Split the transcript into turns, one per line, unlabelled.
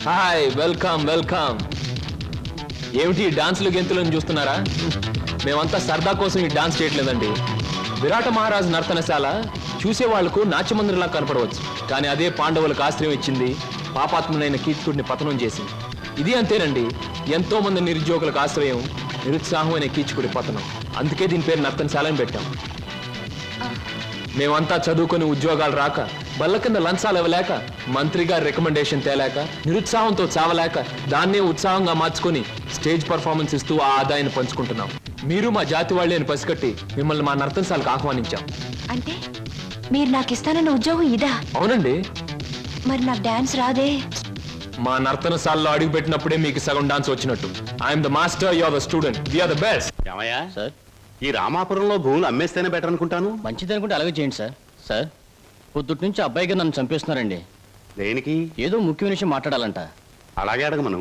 Hi, welcome welcome. ఏమిటి డాన్సులు గెంతులను చూస్తున్నారా? మేమంతా సరదా కోసం ఈ డాన్స్ చేయట్లేదండి. విరాట మహారాజు నర్తనశాల చూసే వాళ్లకు నాట్యమందిరంలా కనపడవచ్చు, కానీ అదే పాండవులకు ఆశ్రయం ఇచ్చింది, పాపాత్మునైన కీచకుడిని పతనం చేసింది. ఇది అంతేనండి, ఎంతో మంది నిరుద్యోగులకు ఆశ్రయం, నిరుత్సాహమైన కీచకుడి పతనం. అందుకే దీని పేరు నర్తనశాల అని పెట్టాం. మేమంతా చదువుకొని ఉద్యోగాలు రాక, బల్ల కింద లంచాలు ఇవ్వలేక, మంత్రి గారి రికమెండేషన్ తేలేక, నిరుత్సాహంతో చావలేక, దాన్నే ఉత్సాహంగా మార్చుకొని స్టేజ్ పర్ఫార్మెన్స్ ఇస్తూ ఆ ఆదాయాన్ని పంచుకుంటున్నాం. మీరు మా జాతి వాళ్ళే అని పసిగట్టి మిమ్మల్ని మా నర్తనశాలకు ఆహ్వానించాం.
అంటే మీరు నాకు ఇస్తానన్న ఉద్యోగం ఇదా?
అవునండి.
మరి నాకు డాన్స్ రాదే?
మా నర్తనశాలలో అడుగు పెట్టినప్పుడే మీకు సగం డాన్స్ వచ్చినట్టు. I'm the master, you are the student, we are the best.
ఏమయ్యా
సార్,
ఈ రామాపురంలో భూములు అమ్మేస్తేనే బెటర్ అనుకుంటాను.
మంచిది అనుకుంటే అలాగే చేయండి సార్. సార్, పొద్దుటి నుంచి అబ్బాయిగా నన్ను చంపేస్తున్నారండి.
దేనికి?
ఏదో ముఖ్యమైన విషయం మాట్లాడాలంట.
అలాగే అడగమను.